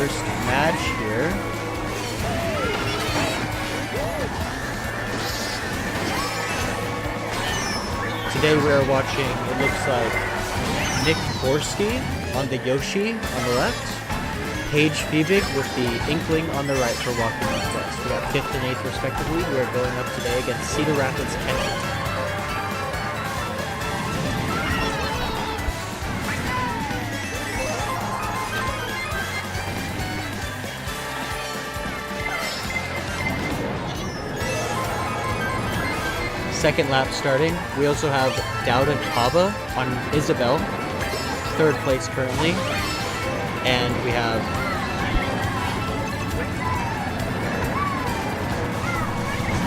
first match here. Today we are watching, it looks like, Nick Borski on the Yoshi on the left, Paige Fiebig with the Inkling on the right for Waukee Northwest. We got 5th and 8th respectively. We are going up today against Cedar Rapids, Kent. Second lap starting. We also have Dauda Kaba on Isabel, 3rd place currently. And we have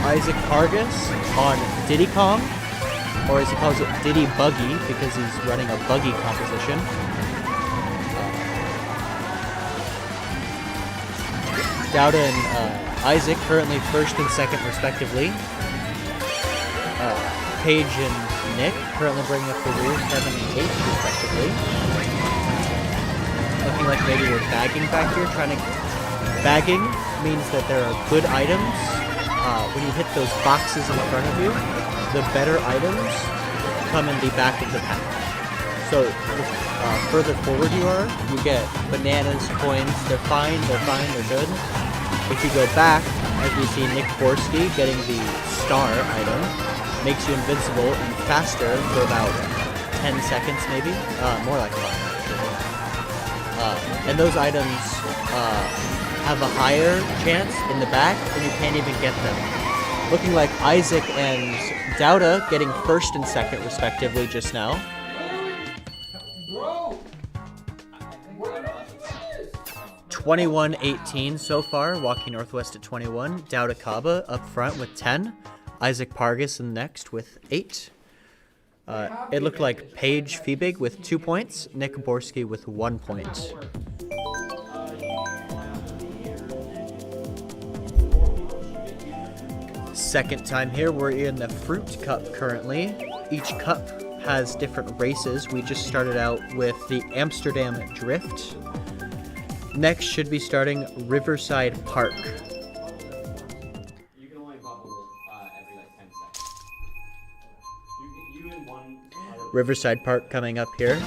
Isaac Hargis on Diddy Kong, or as he calls it, Diddy Buggy, because he's running a buggy composition. Dauda and Isaac currently 1st and 2nd respectively. Paige and Nick currently bringing up the rear, 7th and 8th respectively. Looking like maybe we're bagging back here, Bagging means that there are good items. When you hit those boxes in front of you, the better items come in the back of the pack. So the further forward you are, you get bananas, coins, they're fine, they're good. If you go back, as we see Nick Borski getting the star item, makes you invincible and faster for about 10 seconds maybe, more like 5 actually. And those items have a higher chance in the back and you can't even get them. Looking like Isaac and Dauda getting 1st and 2nd respectively just now. 21-18 so far, Waukee Northwest at 21. Dauda Kaba up front with 10. Isaac Pargas in next with 8. It looked like Paige Fiebig with 2 points, Nick Borski with 1 point. Second time here, we're in the Fruit Cup currently. Each cup has different races. We just started out with the Amsterdam Drift. Next should be starting Riverside Park. Riverside Park coming up here.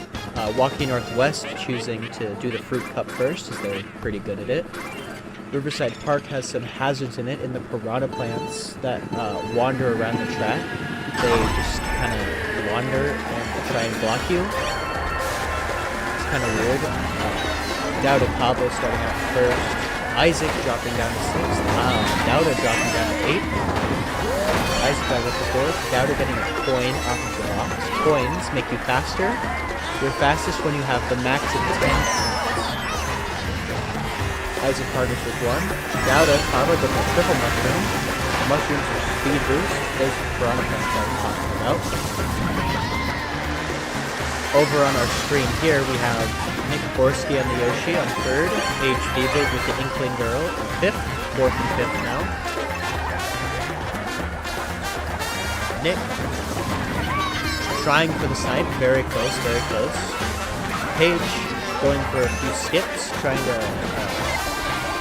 Waukee Northwest choosing to do the Fruit Cup first, as they're pretty good at it. Riverside Park has some hazards in it, in the piranha plants that wander around the track. They just kind of wander and try and block you. It's kind of weird. Dauda Kaba starting out 1st. Isaac dropping down to 6th. Dauda dropping down to 8th. Isaac back up to 4th. Dauda getting a coin off of the box. Coins make you faster. You're fastest when you have the max of 10 points. Isaac Pargas with 1. Dauda Kaba with a triple mushroom. Mushrooms are speed boost. Those piranha plants I was talking about. Over on our screen here we have Nick Borski on the Yoshi on 3rd. Paige Fiebig with the Inkling Girl on 5th. 4th and 5th now. Nick trying for the snipe, very close, very close. Paige going for a few skips, trying to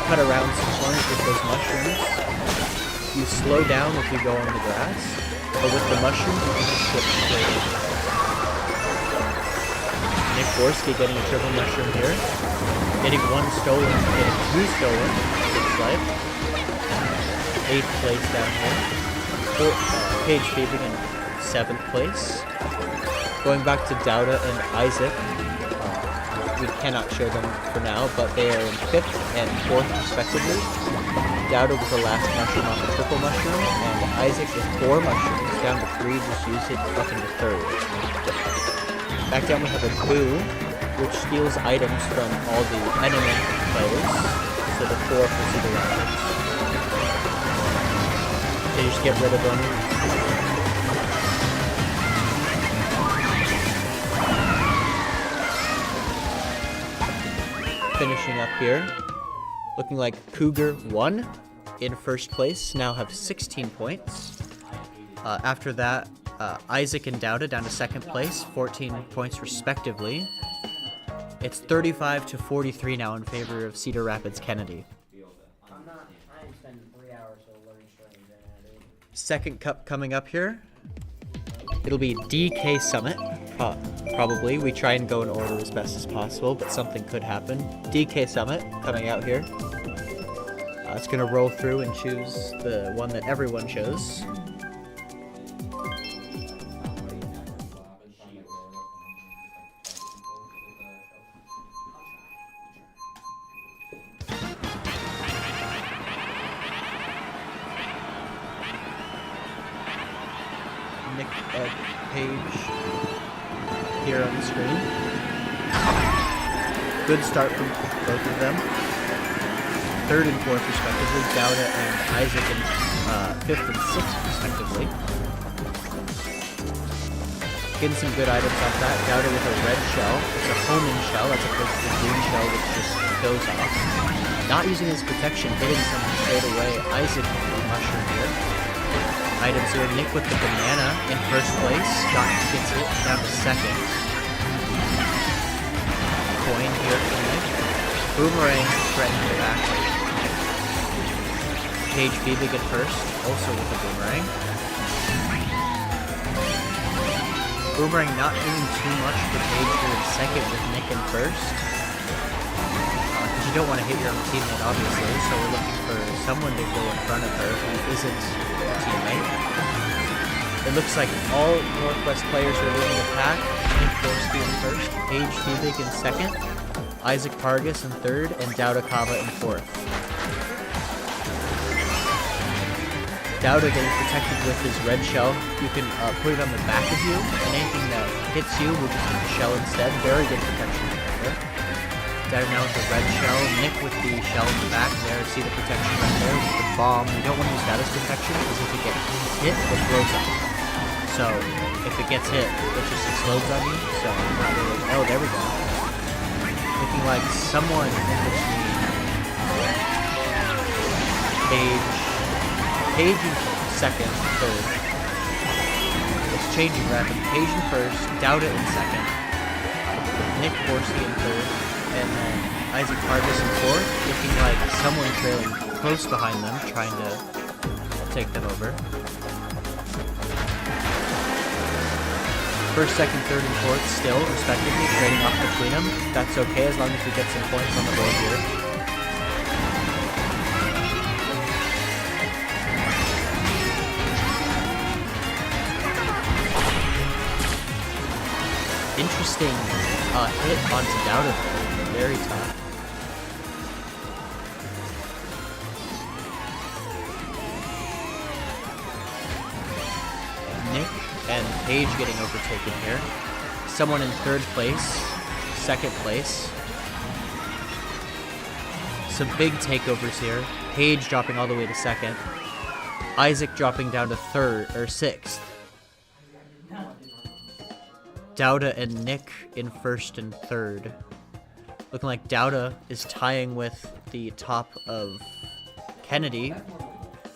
cut around some corners with those mushrooms. You slow down if you go on the grass, but with the mushrooms you can skip straight. Nick Borski getting a triple mushroom here. Getting 1 stolen, getting 2 stolen, looks like. 8th place down here. Paige Fiebig in 7th place. Going back to Dauda and Isaac. We cannot show them for now, but they are in 5th and 4th respectively. Dauda with the last mushroom on the triple mushroom, and Isaac with 4 mushrooms, down to 3, just used it up into 3rd. Back down we have a Boo, which steals items from all the enemy players, so the 4 for Cedar Rapids. They just get rid of them. Finishing up here, looking like Cougar 1 in 1st place, now have 16 points. After that, Isaac and Dauda down to 2nd place, 14 points respectively. It's 35 to 43 now in favor of Cedar Rapids Kennedy. I am spending 3 hours learning strings right now, dude. Second cup coming up here. It'll be DK Summit, probably. We try and go in order as best as possible, but something could happen. DK Summit coming out here. It's gonna roll through and choose the one that everyone chose. Nick Page here on the screen. Good start from both of them. Third and fourth respectively, Dowda and Isaac in fifth and sixth respectively. Getting some good items off that. Dowda with a red shell. It's a homing shell as opposed to the green shell which just goes off. Not using his protection, hitting someone straight away. Isaac with the mushroom here. Items here, Nick with the banana in first place. Gets it down to second. Coin here for Nick. Boomerang threatening the back. Page Big at first, also with a boomerang. Boomerang not doing too much for Page here in second with Nick in first. Because you don't want to hit your own teammate, obviously, so we're looking for someone to go in front of her who isn't a teammate. It looks like all Northwest players are leading the pack. Nick Borski in first, Page Big in second, Isaac Pargas in third, and Dowda Kava in fourth. Dowda getting protected with his red shell. You can put it on the back of you, and anything that hits you will just hit the shell instead. Very good protection there. Dowda now with the red shell. Nick with the shell in the back there. See the protection right there with the bomb. You don't want to use that as protection because if it gets hit, it blows up. So if it gets hit, it just explodes on you. So not really. Oh, there we go. Looking like someone in between Page in second, third. It's changing rapidly. Page in first, Dowda in second, Nick Borski in third, and then Isaac Pargas in fourth. Looking like someone trailing close behind them, trying to take them over. First, second, third, and fourth still, respectively, trading off between them. That's okay as long as we get some points on the board here. Interesting hit onto Dowda. Very tough. Nick and Page getting overtaken here. Someone in third place, second place. Some big takeovers here. Page dropping all the way to second. Isaac dropping down to third or sixth. Dowda and Nick in first and third. Looking like Dowda is tying with the top of Kennedy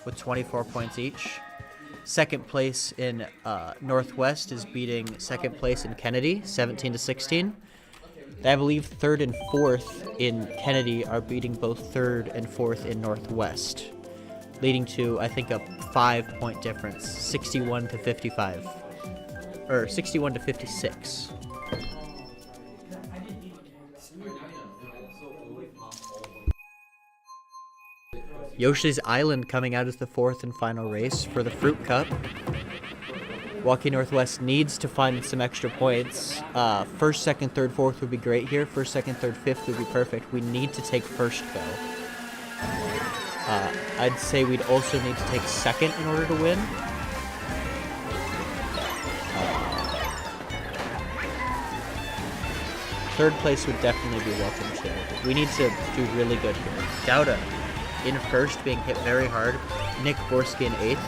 with 24 points each. Second place in Northwest is beating second place in Kennedy, 17 to 16. I believe third and fourth in Kennedy are beating both third and fourth in Northwest, leading to, I think, a 5-point difference, 61 to 55. Or 61 to 56. Yoshi's Island coming out as the fourth and final race for the Fruit Cup. Waukee Northwest needs to find some extra points. First, second, third, fourth would be great here. First, second, third, fifth would be perfect. We need to take first, though. I'd say we'd also need to take second in order to win. Third place would definitely be welcome too. We need to do really good here. Dowda in first, being hit very hard. Nick Borski in eighth.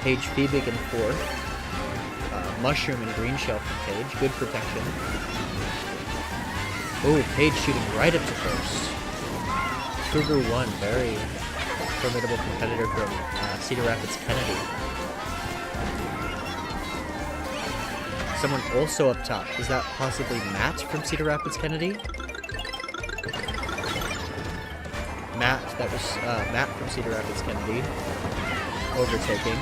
Page Big in fourth. Mushroom and green shell from Page. Good protection. Oh, Page shooting right up to first. Cougar 1, very formidable competitor from Cedar Rapids Kennedy. Someone also up top. Is that possibly Matt from Cedar Rapids Kennedy? Matt, that was Matt from Cedar Rapids Kennedy. Overtaking.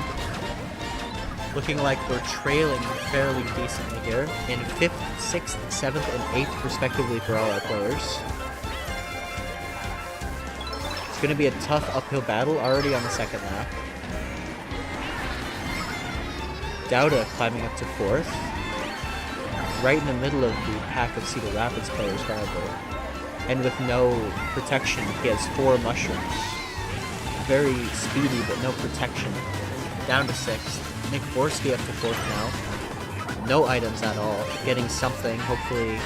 Looking like we're trailing fairly decently here in 5th, 6th, 7th, and 8th respectively for all our players. It's going to be a tough uphill battle already on the second lap. Dauda climbing up to 4th. Right in the middle of the pack of Cedar Rapids players, however. And with no protection, he has 4 mushrooms. Very speedy, but no protection. Down to 6th. Nick Borski up to 4th now. No items at all. Getting something, hopefully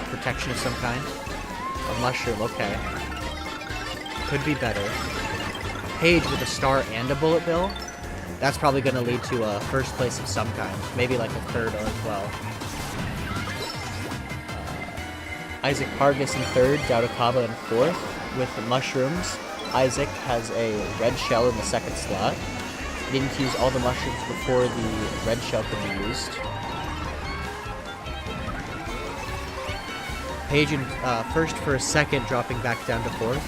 protection of some kind. A mushroom, okay. Could be better. Paige with a star and a bullet bill. That's probably going to lead to a first place of some kind. Maybe like a 3rd or a 12. Isaac Pargas in 3rd, Daudakaba in 4th. With the mushrooms, Isaac has a red shell in the 2nd slot. He didn't use all the mushrooms before the red shell could be used. Paige in 1st for a 2nd, dropping back down to 4th.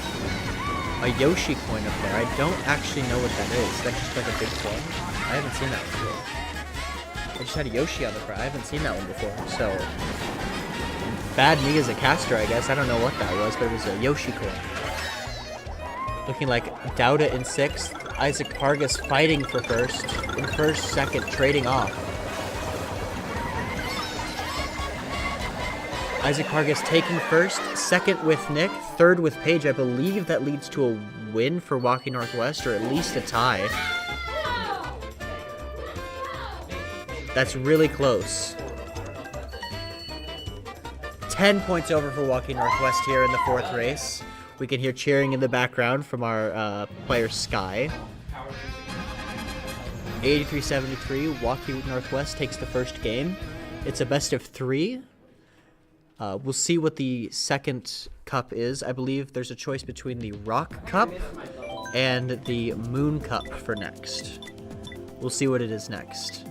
A Yoshi coin up there. I don't actually know what that is. That's just like a big coin. I haven't seen that before. I just had a Yoshi on the front. I haven't seen that one before, so... Bad me as a caster, I guess. I don't know what that was, but it was a Yoshi coin. Looking like Dauda in 6th. Isaac Pargas fighting for 1st. In 1st, 2nd, trading off. Isaac Pargas taking 1st. 2nd with Nick. 3rd with Paige. I believe that leads to a win for Waukee Northwest, or at least a tie. That's really close. 10 points over for Waukee Northwest here in the 4th race. We can hear cheering in the background from our player Sky. 83-73, Waukee Northwest takes the first game. It's a best of 3. We'll see what the second cup is. I believe there's a choice between the Rock Cup and the Moon Cup for next. We'll see what it is next.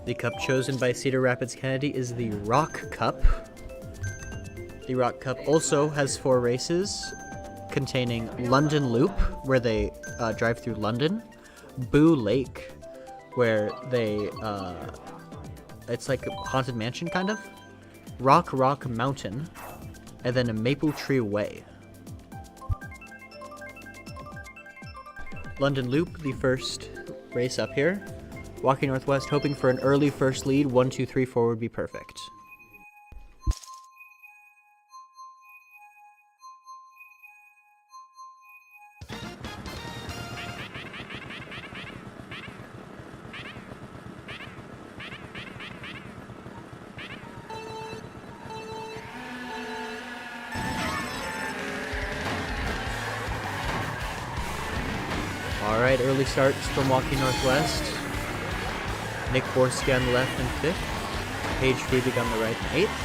The cup chosen by Cedar Rapids Kennedy is the Rock Cup. The Rock Cup also has 4 races containing London Loop, where they drive through London, Boo Lake, where they, it's like a haunted mansion kind of, Rock Mountain, and then a Maple Tree Way. London Loop, the first race up here. Waukee Northwest hoping for an early first lead. 1, 2, 3, 4 would be perfect. Alright, early starts from Waukee Northwest. Nick Borski on the left in 5th. Paige Friebig on the right in 8th.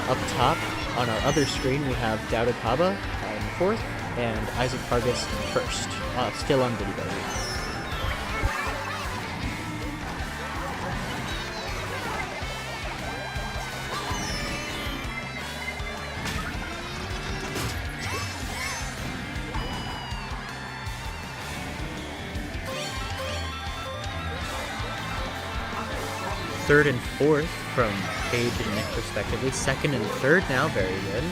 Up top, on our other screen, we have Dowda Kaba in 4th, and Isaac Vargas in 1st, still on video. Third and fourth from Paige and Nick respectively. Second and third now, very good.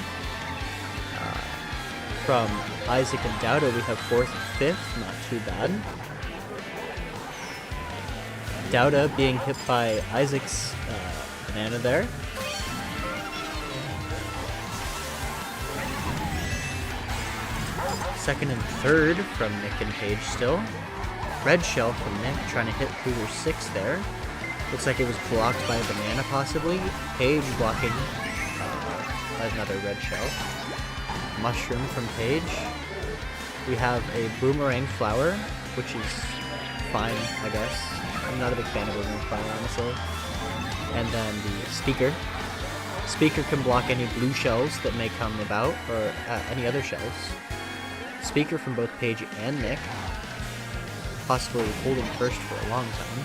From Isaac and Dowda, we have fourth and fifth, not too bad. Dowda being hit by Isaac's banana there. Second and third from Nick and Paige still. Red shell from Nick trying to hit Cougar 6 there. Looks like it was blocked by a banana, possibly. Paige blocking another red shell. Mushroom from Paige. We have a boomerang flower, which is fine, I guess. I'm not a big fan of boomerang flower, honestly. And then the speaker. Speaker can block any blue shells that may come about, or any other shells. Speaker from both Paige and Nick. Possibly holding first for a long time.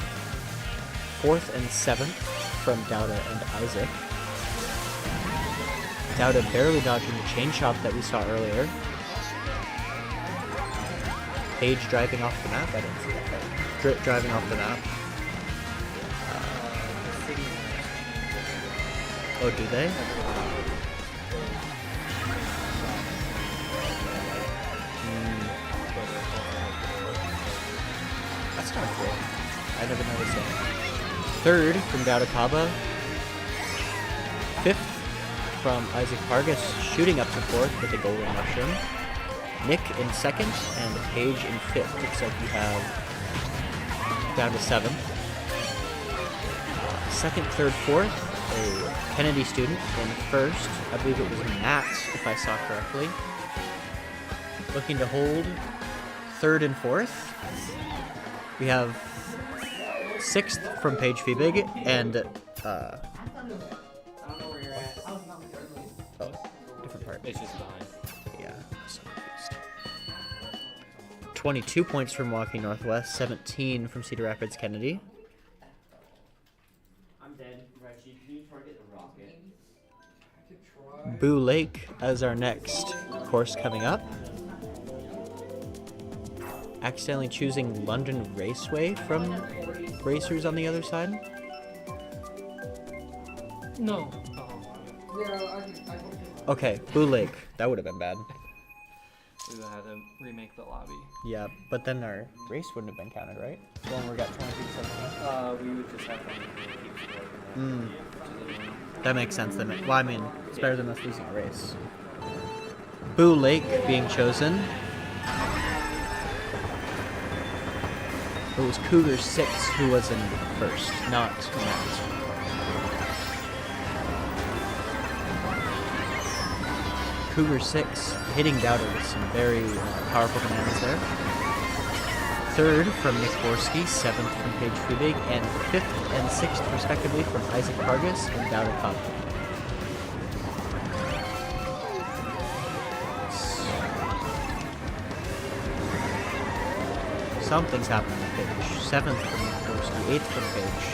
Fourth and 7th from Dowda and Isaac. Dowda barely dodging the chain chop that we saw earlier. Paige driving off the map. I didn't see that. Driving off the map. Oh, do they? That's kind of cool. I never noticed that. Third from Dowda Kaba. Fifth from Isaac Vargas, shooting up to fourth with a golden mushroom. Nick in second and Paige in 5th. Looks like we have down to 7th. Second, third, fourth, a Kennedy student in 1st. I believe it was Matt, if I saw correctly. Looking to hold 3rd and 4th. We have 6th from Paige Friebig and oh, different part. It's just behind. Yeah, so confused. 22 points from Waukee Northwest, 17 from Cedar Rapids Kennedy. I'm dead. Right, can you target the rocket? Boo Lake as our next course coming up. Accidentally choosing London Raceway from Racers on the other side. No. Okay, Boo Lake. That would have been bad. We would have to remake the lobby. Yeah, but then our race wouldn't have been counted, right? The one we got 22-17. We would just have to keep score. That makes sense. Well, I mean, it's better than us losing a race. Boo Lake being chosen. It was Cougar 6 who was in 1st, not Matt. Cougar 6 hitting Dowda with some very powerful bananas there. 3rd from Nick Borski, 7th from Paige Friebig, and 5th and 6th respectively from Isaac Vargas and Dowda Kaba. Something's happening with Paige. 7th from Nick Borski, 8th from Paige.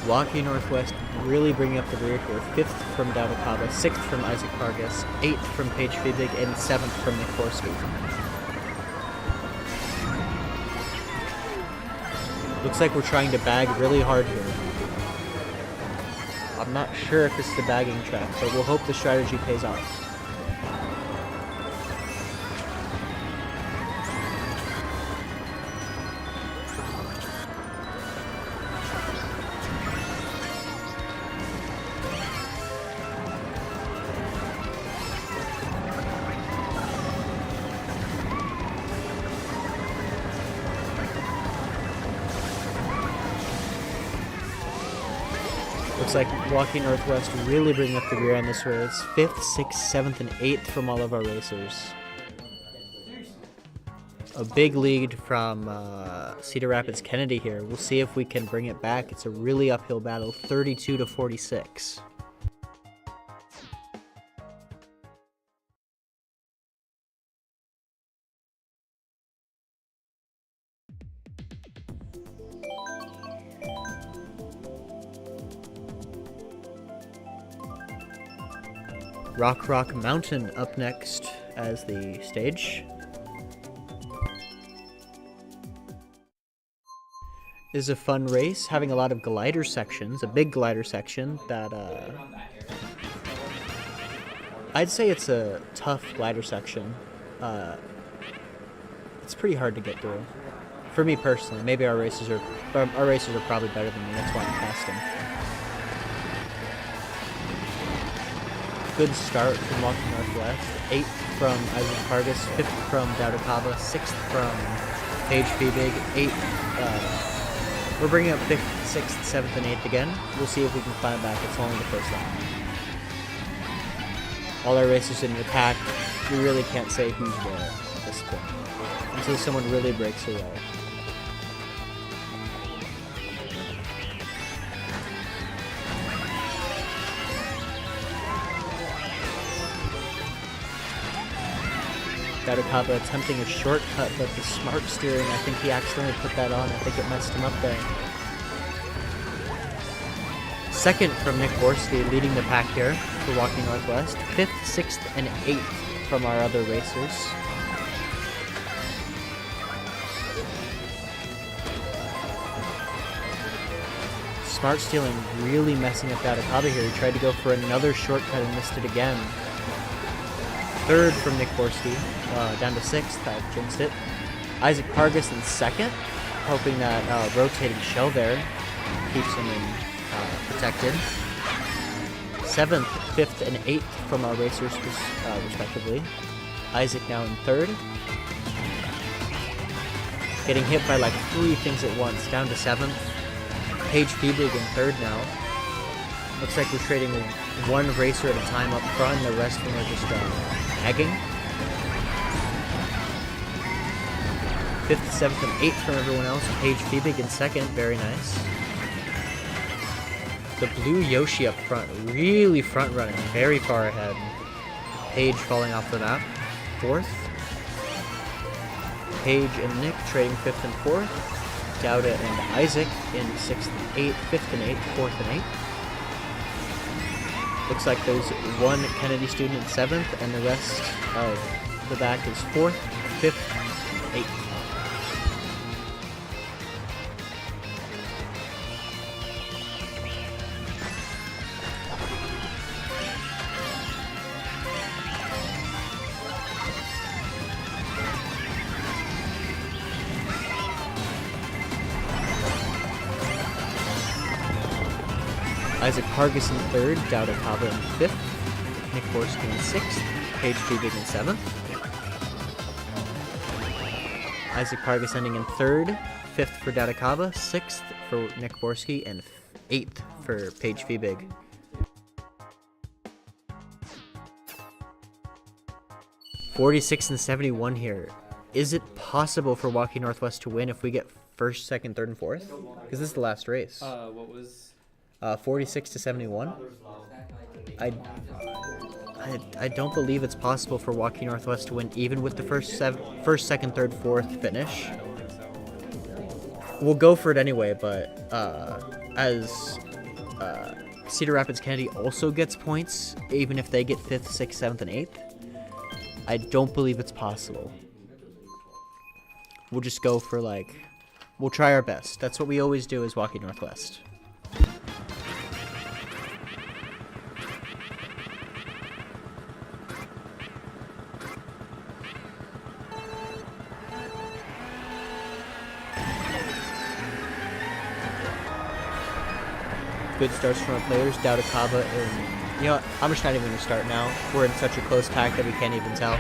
Waukee Northwest really bringing up the rear here. 5th from Dowda Kaba, 6th from Isaac Vargas, 8th from Paige Friebig, and 7th from Nick Borski. Looks like we're trying to bag really hard here. I'm not sure if this is the bagging track, but we'll hope the strategy pays off. Looks like Waukee Northwest really bringing up the rear on this race. 5th, 6th, 7th, and 8th from all of our racers. A big lead from Cedar Rapids Kennedy here. We'll see if we can bring it back. It's a really uphill battle, 32 to 46. Rock Mountain up next as the stage. Is a fun race, having a lot of glider sections, a big glider section that I'd say it's a tough glider section. It's pretty hard to get through. For me personally, maybe our racers are probably better than me, that's why I'm testing. Good start from Waukee Northwest. 8th from Isaac Vargas, 5th from Dowdacaba, 6th from Paige Feebig, 8th. We're bringing up 5th, 6th, 7th, and 8th again. We'll see if we can climb back. It's only the first lap. All our racers in the pack. We really can't say who's where at this point until someone really breaks away. Dowdacaba attempting a shortcut, but the smart steering, I think he accidentally put that on. I think it messed him up there. 2nd from Nick Borski, leading the pack here for Waukee Northwest. 5th, 6th, and 8th from our other racers. Smart stealing really messing up Dowdacaba here. He tried to go for another shortcut and missed it again. 3rd from Nick Borski, down to 6th. I jinxed it. Isaac Pargas in 2nd, hoping that rotating shell there keeps him in protected. 7th, 5th, and 8th from our racers, respectively. Isaac now in 3rd. Getting hit by like 3 things at once, down to 7th. Paige Feebig in 3rd now. Looks like we're trading one racer at a time up front, and the rest of them are just tagging. 5th, 7th, and 8th from everyone else. Paige Feebig in 2nd, very nice. The blue Yoshi up front, really front running, very far ahead. Paige falling off the map, 4th. Paige and Nick trading 5th and 4th. Dowda and Isaac in 6th and 8th, 5th and 8th, 4th and 8th. Looks like there's one Kennedy student in 7th, and the rest of the back is 4th, 5th, 8th. Isaac Pargas in 3rd, Dowdacaba in 5th, Nick Borski in 6th, Paige Feebig in 7th. Isaac Pargas ending in 3rd, 5th for Dowdacaba, 6th for Nick Borski, and 8th for Paige Feebig. $46 and 71 here. Is it possible for Waukee Northwest to win if we get 1st, 2nd, 3rd, and 4th? Because this is the last race. What was... 46 to 71. I don't believe it's possible for Waukee Northwest to win even with the first, 2nd, 3rd, 4th finish. We'll go for it anyway, but as Cedar Rapids Kennedy also gets points, even if they get 5th, 6th, 7th, and 8th, I don't believe it's possible. We'll just go for we'll try our best. That's what we always do as Waukee Northwest. Good starts from our players. Dowdacaba and you know what? I'm just not even going to start now. We're in such a close pack that we can't even tell.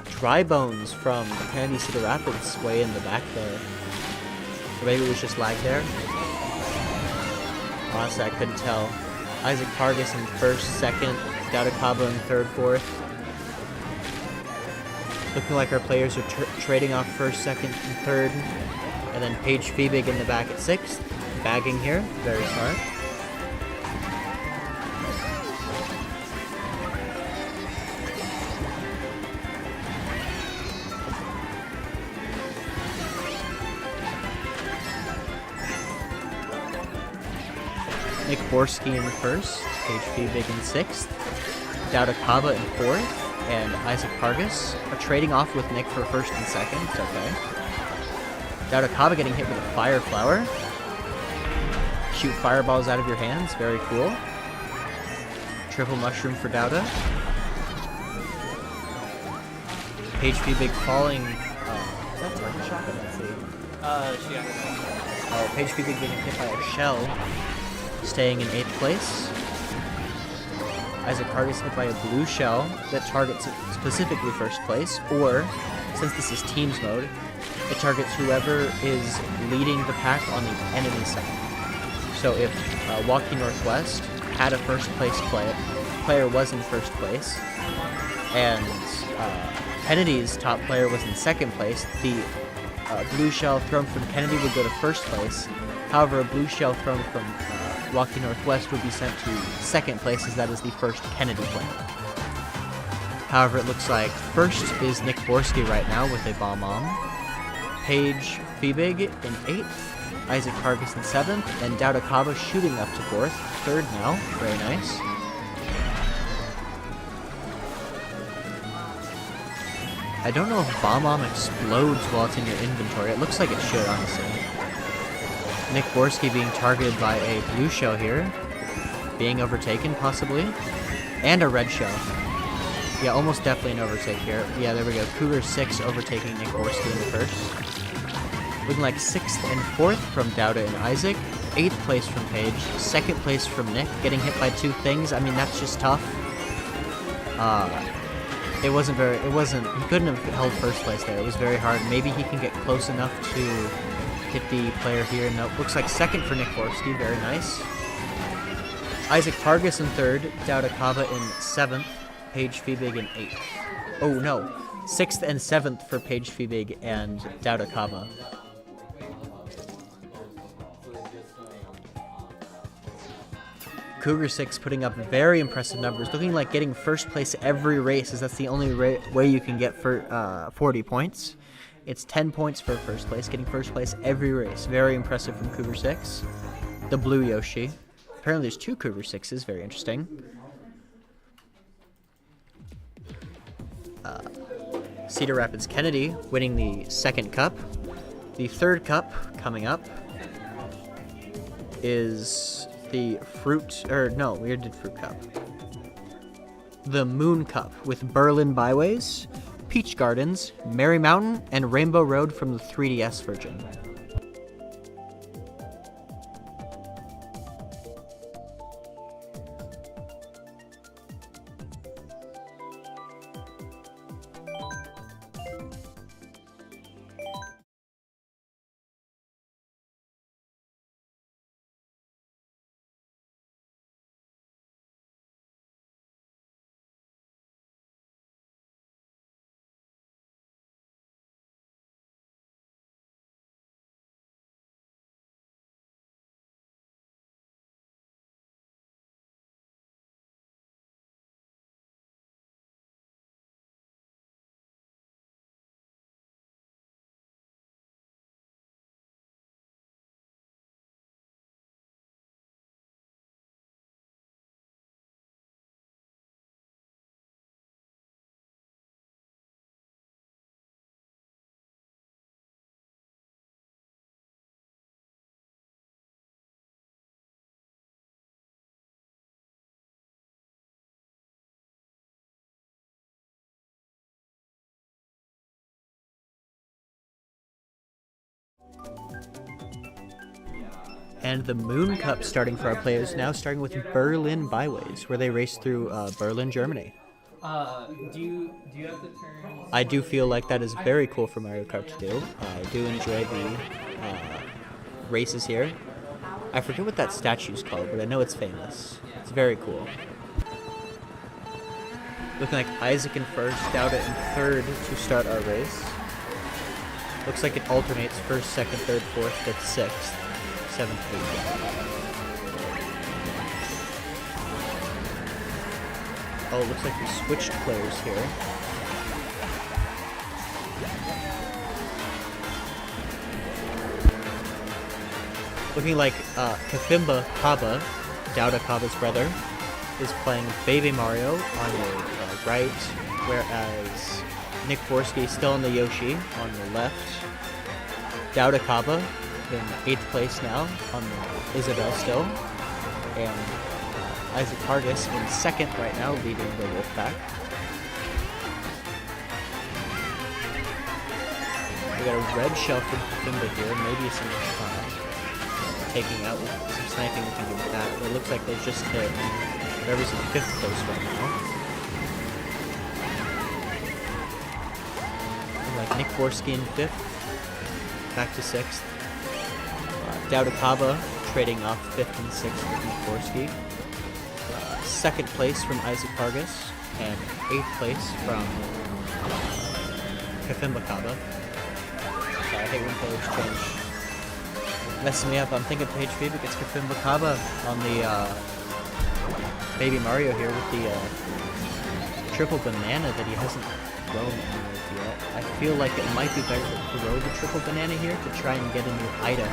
Dry Bones from Kennedy Cedar Rapids way in the back there. Or maybe it was just lag there. Honestly, I couldn't tell. Isaac Pargas in first, second, Doudakaba in third, fourth. Looking like our players are trading off first, second, and third. And then Paige Feebig in the back at sixth. Bagging here, very smart. Nick Borski in first, Paige Feebig in sixth, Doudakaba in fourth, and Isaac Pargas are trading off with Nick for first and second. It's okay. Doudakaba getting hit with a fire flower. Shoot fireballs out of your hands. Very cool. Triple mushroom for Douda. Paige Feebig falling. Is that target shock? Let's see. She got it. Oh, Paige Feebig getting hit by a shell. Staying in 8th place. Isaac Pargas hit by a blue shell that targets specifically first place, or, since this is teams mode, it targets whoever is leading the pack on the enemy side. So if Waukee Northwest had a first place player was in first place, and Kennedy's top player was in second place, the blue shell thrown from Kennedy would go to first place. However, a blue shell thrown from Waukee Northwest would be sent to second place, as that is the first Kennedy player. However, it looks like first is Nick Borski right now with a bomb-bomb. Paige Feebig in 8th, Isaac Pargas in 7th, and Doudakaba shooting up to 4th. 3rd now, very nice. I don't know if bomb-bomb explodes while it's in your inventory. It looks like it should, honestly. Nick Borski being targeted by a blue shell here. Being overtaken, possibly. And a red shell. Yeah, almost definitely an overtake here. Yeah, there we go. Cougar 6 overtaking Nick Borski in the first. Looking like 6th and 4th from Douda and Isaac. 8th place from Paige. 2nd place from Nick. Getting hit by two things. I mean, that's just tough. He couldn't have held first place there. It was very hard. Maybe he can get close enough to hit the player here. Nope. Looks like 2nd for Nick Borski. Very nice. Isaac Pargas in 3rd. Doudakaba in 7th. Paige Feebig in 8th. Oh no. 6th and 7th for Paige Feebig and Doudakaba. Cougar 6 putting up very impressive numbers. Looking like getting first place every race, as that's the only way you can get for 40 points. It's 10 points for first place, getting first place every race. Very impressive from Cougar 6. The blue Yoshi. Apparently there's 2 Cougar 6s, very interesting. Cedar Rapids Kennedy winning the 2nd cup. The 3rd cup coming up is the we did Fruit Cup. The Moon Cup with Berlin Byways, Peach Gardens, Merry Mountain, and Rainbow Road from the 3DS version. And the Moon Cup starting for our players now, starting with Berlin Byways, where they race through Berlin, Germany. Do you have the terms? I do feel like that is very cool for Mario Kart to do. I do enjoy races here. I forget what that statue's called, but I know it's famous. It's very cool. Looking like Isaac in first, Dowda in third to start our race. Looks like it alternates first, second, third, fourth, fifth, sixth, seventh, eighth. Oh, it looks like we switched players here. Looking like Kafimba Kaba, Dowda Kaba's brother, is playing Baby Mario on the right, whereas Nick Forsky is still on the Yoshi on the left. Dowda Kaba in 8th place now on the Isabel still, and Isaac Hargis in 2nd right now, leading the Wolfpack. We got a red shell from Kafimba here, maybe some taking out, some sniping we can do with that, but it looks like they just hit whatever's in 5th place right now. And like Nick Forsky in 5th, back to 6th. Dowda Kaba trading off 5th and 6th with Nick Forsky. 2nd place from Isaac Hargis, and 8th place from Kafimba Kaba. Sorry, I hate when players change. Messing me up. I'm thinking page Phoebe gets Kafimba Kaba on the Baby Mario here with the triple banana that he hasn't thrown yet. I feel like it might be better to throw the triple banana here to try and get a new item.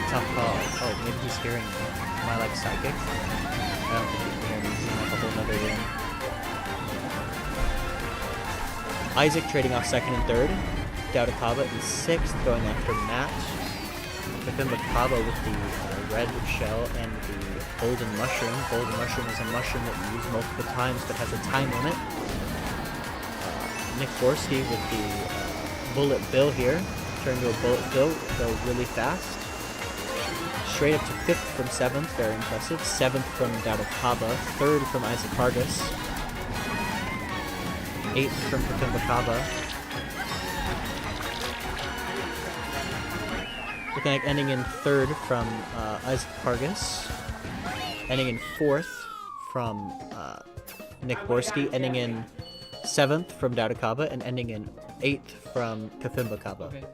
Tough call. Oh, maybe he's hearing me. Am I like psychic? I don't think he can hear me. He's in like a whole nother room. Isaac trading off 2nd and 3rd. Dowda Kaba in 6th, going after Matt. Kafimba Kaba with the red shell and the golden mushroom. Golden mushroom is a mushroom that you use multiple times but has a time limit. Nick Forsky with the bullet bill here. Turn to a bullet bill, go really fast. Straight up to 5th from 7th, very impressive. 7th from Dowda Kaba. 3rd from Isaac Hargis. 8th from Kafimba Kaba. Looking like ending in 3rd from Isaac Hargis. Ending in 4th from Nick Forsky. Ending in 7th from Dowda Kaba. And ending in 8th from Kafimba Kaba. Okay.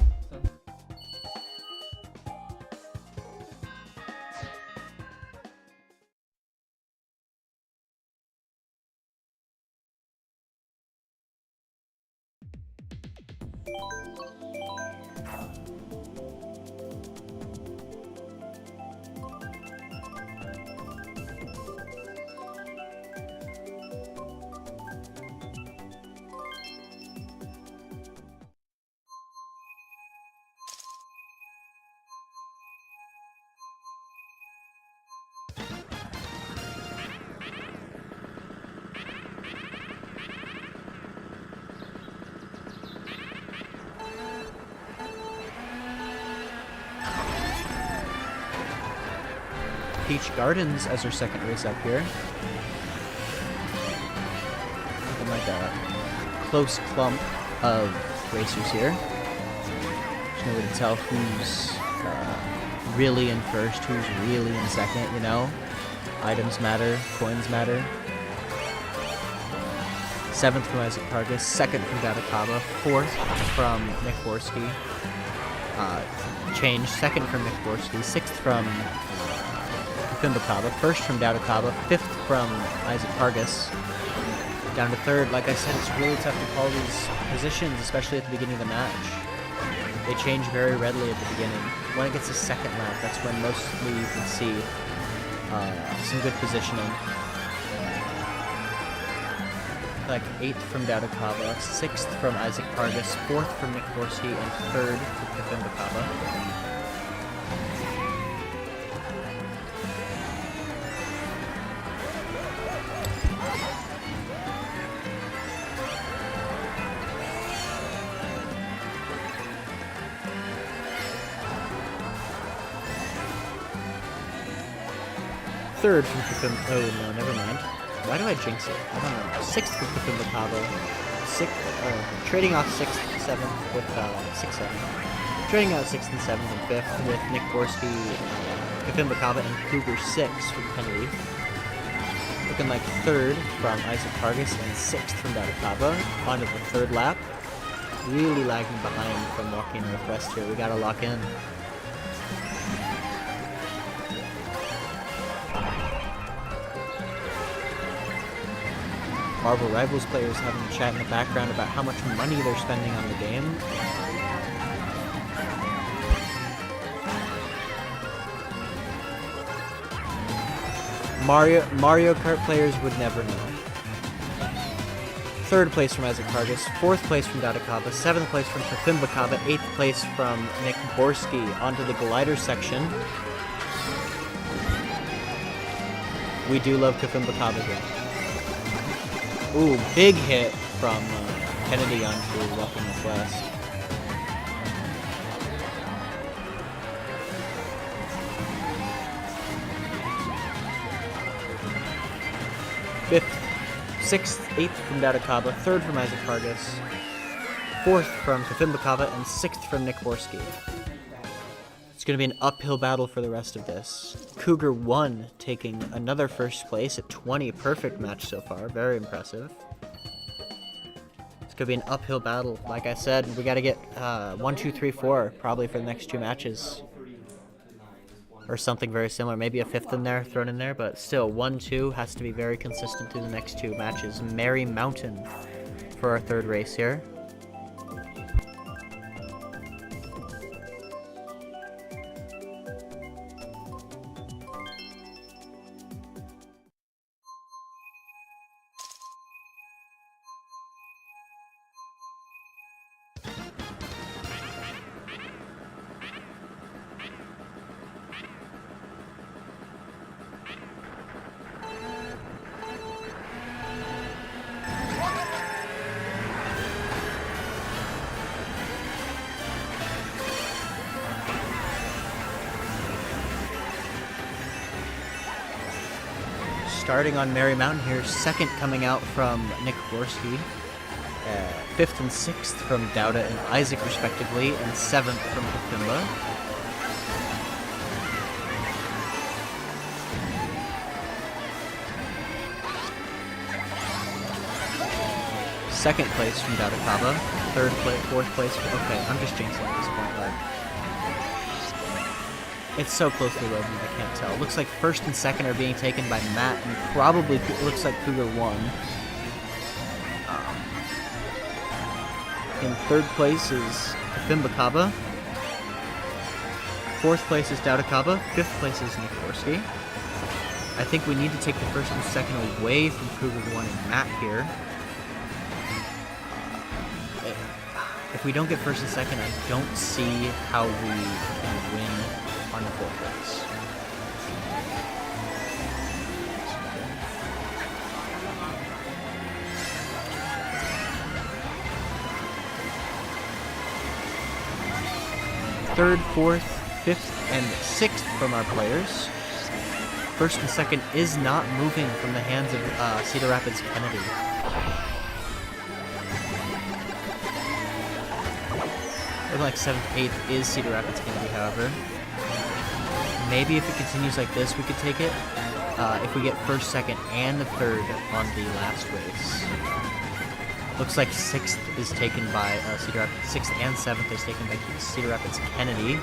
Peach Gardens as our 2nd race up here. Looking like a close clump of racers here. There's no way to tell who's really in first, who's really in 2nd, you know? Items matter, coins matter. 7th from Isaac Hargis, 2nd from Dowda Kaba, 4th from Nick Forsky. Change, 2nd from Nick Forsky, 6th from Kafimba Kaba, 1st from Dowda Kaba, 5th from Isaac Hargis, down to 3rd. Like I said, it's really tough to call these positions, especially at the beginning of the match. They change very readily at the beginning. When it gets to 2nd lap, that's when mostly you can see some good positioning. Like 8th from Dowda Kaba, 6th from Isaac Hargis, 4th from Nick Forsky, and 3rd from Kafimba Kaba. Third from Kafimba. Oh no, never mind. Why do I jinx it? I don't know. 6th from Kafimba Kaba. trading off 6th, 7th with 6th, 7th. Trading out 6th and 7th and 5th with Nick Borski, Kafimba Kaba, and Cougar 6 from Kennedy. Looking like 3rd from Isaac Hargis and 6th from Datakaba onto the 3rd lap. Really lagging behind from Waukee Northwest here. We gotta lock in. Marvel Rivals players having a chat in the background about how much money they're spending on the game. Mario Kart players would never know. 3rd place from Isaac Hargis, 4th place from Datakaba, 7th place from Kafimba Kaba, 8th place from Nick Borski onto the glider section. We do love Kafimba Kaba here. Ooh, big hit from Kennedy onto Waukee Northwest. Fifth, 6th, 8th from Datakaba, 3rd from Isaac Hargis, 4th from Kafimba Kaba, and 6th from Nick Borski. It's going to be an uphill battle for the rest of this. Cougar 1 taking another 1st place at 20. Perfect match so far. Very impressive. It's going to be an uphill battle. Like I said, we got to get 1, 2, 3, 4 probably for the next 2 matches. Or something very similar. Maybe a 5th in there, thrown in there. But still, 1, 2 has to be very consistent through the next 2 matches. Merry Mountain for our 3rd race here. Starting on Merry Mountain here, 2nd coming out from Nick Borski, 5th and 6th from Dauda and Isaac respectively, and 7th from Kafimba. Second place from Datakaba, 3rd place, 4th place. Okay, I'm just jinxing at this point. Like, it's so closely loaded, I can't tell. Looks like 1st and 2nd are being taken by Matt, and probably looks like Cougar 1. In 3rd place is Kafimba Kaba. 4th place is Datakaba. 5th place is Nick Borski. I think we need to take the 1st and 2nd away from Cougar 1 and Matt here. If we don't get 1st and 2nd, I don't see how we can win on the 4th race. Third, 4th, 5th, and 6th from our players. 1st and 2nd is not moving from the hands of Cedar Rapids Kennedy. Looking like 7th, 8th is Cedar Rapids Kennedy, however. Maybe if it continues like this, we could take it. If we get 1st, 2nd, and the 3rd on the last race. Looks like 6th is taken by Cedar Rapids. 6th and 7th is taken by Cedar Rapids Kennedy.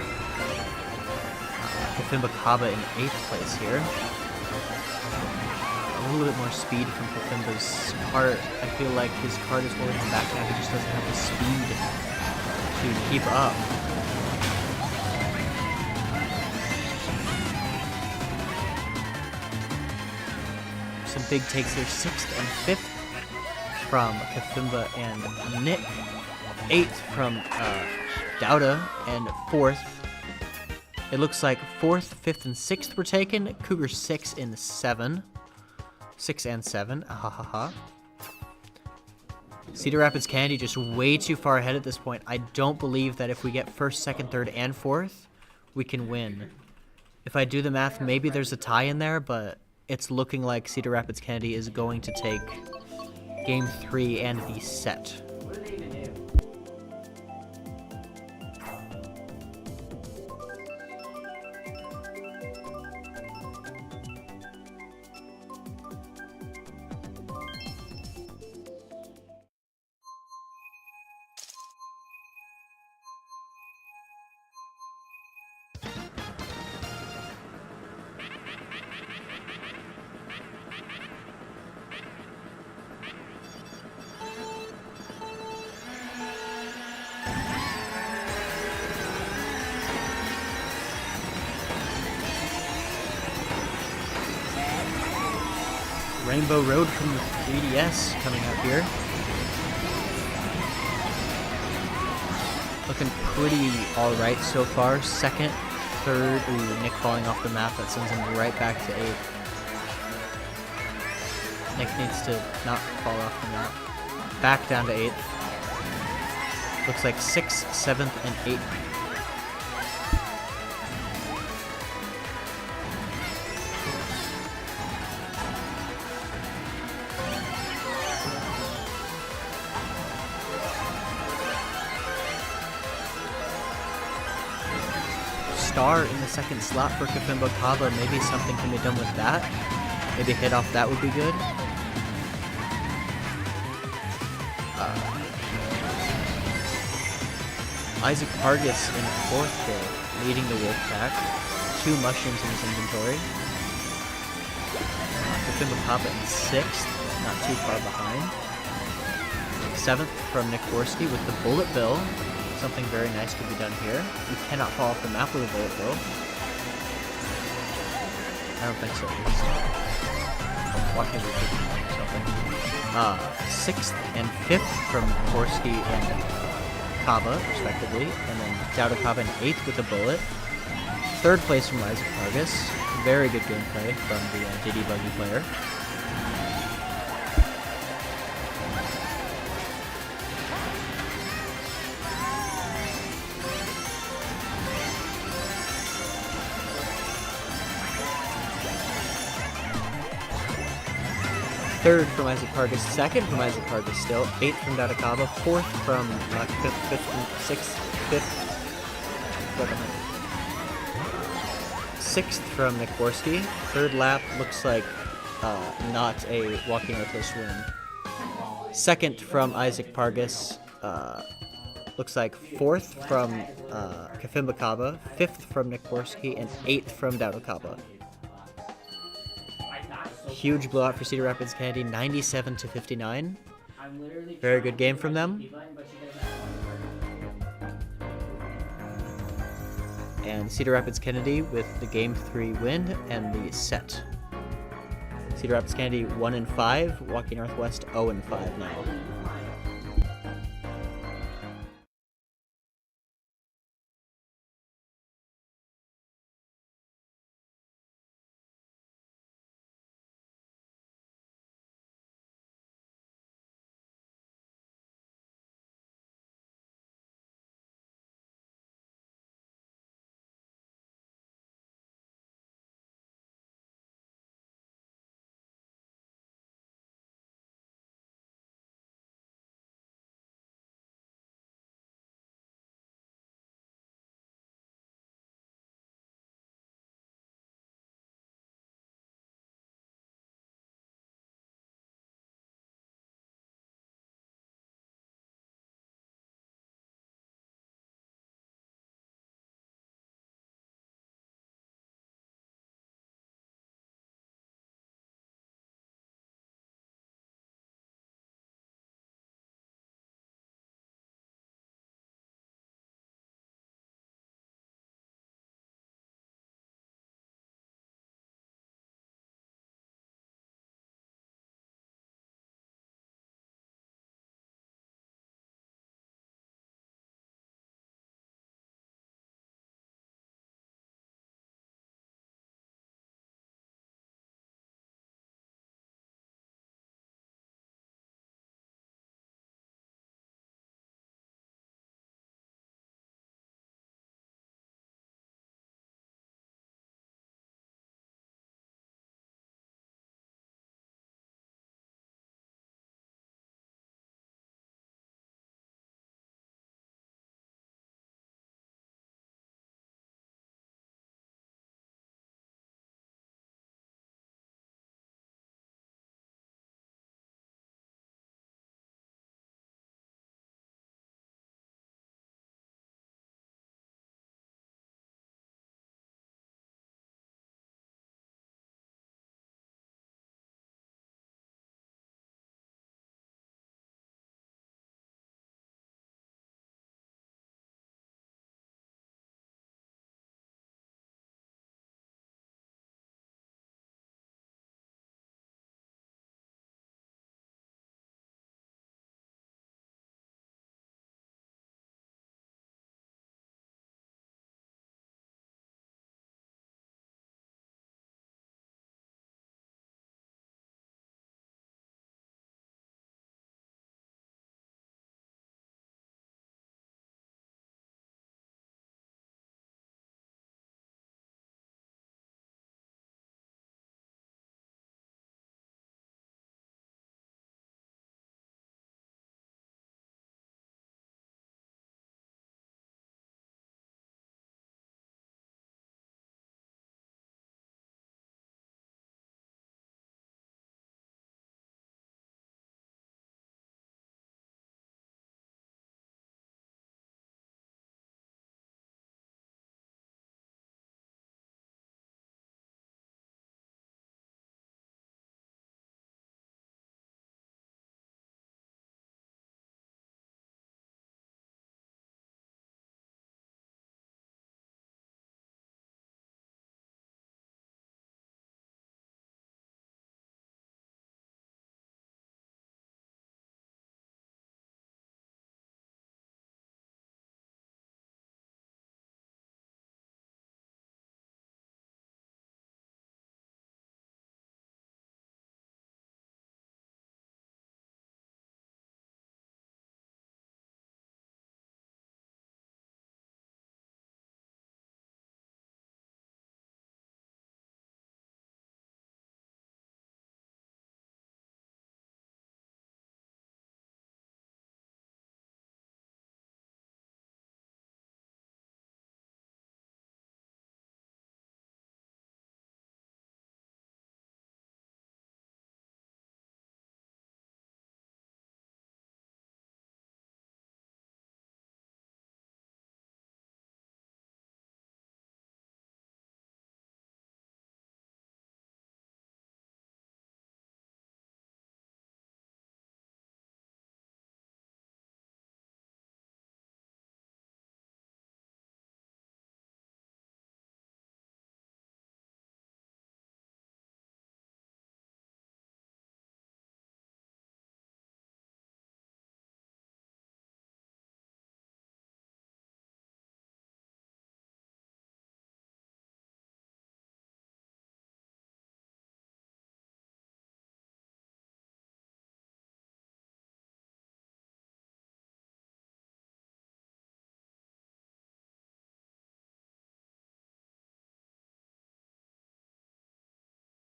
Kafimba Kaba in 8th place here. A little bit more speed from Kafimba's cart. I feel like his cart is holding him back now. He just doesn't have the speed to keep up. Some big takes here. 6th and 5th from Kafimba and Nick. 8th from Dauda, and 4th. It looks like 4th, 5th, and 6th were taken. Cougar 6 in 7. 6 and 7. Ha ha ha. Cedar Rapids Kennedy just way too far ahead at this point. I don't believe that if we get 1st, 2nd, 3rd, and 4th, we can win. If I do the math, maybe there's a tie in there, but it's looking like Cedar Rapids Kennedy is going to take Game 3 and the set. What do they even do? Rainbow Road from the 3DS coming up here. Looking pretty alright so far. Second, third, ooh, Nick falling off the map. That sends him right back to 8th. Nick needs to not fall off the map. Back down to 8th. Looks like 6th, 7th, and 8th. Star in the second slot for Kafimbo Kaba. Maybe something can be done with that. Maybe hit off that would be good. Isaac Argus in 4th there, leading the wolf pack. 2 mushrooms in his inventory. Kafimbo Kaba in 6th, not too far behind. 7th from Nick Gorski with the bullet bill. Something very nice could be done here. You cannot fall off the map with a bullet bill. I don't think so. Waukee will do something. 6th and 5th from Gorski and Kaba, respectively. And then Dowda Kaba in 8th with a bullet. 3rd place from Isaac Vargas. Very good gameplay from the Diddy Buggy player. Third from Isaac Vargas, second from Isaac Vargas still, 8th from Dadakaba, 4th from 5th, 6th, 5th, 6th from Nick Gorski. 3rd lap looks like not a Waukee Northwest win. 2nd from Isaac Vargas, looks like 4th from Kafimbo Kaba, 5th from Nick Gorski, and 8th from Dadakaba. Huge blowout for Cedar Rapids Kennedy, 97-59. Very good game from them. And Cedar Rapids Kennedy with the Game 3 win and the set. Cedar Rapids Kennedy 1-5, Waukee Northwest 0-5 now.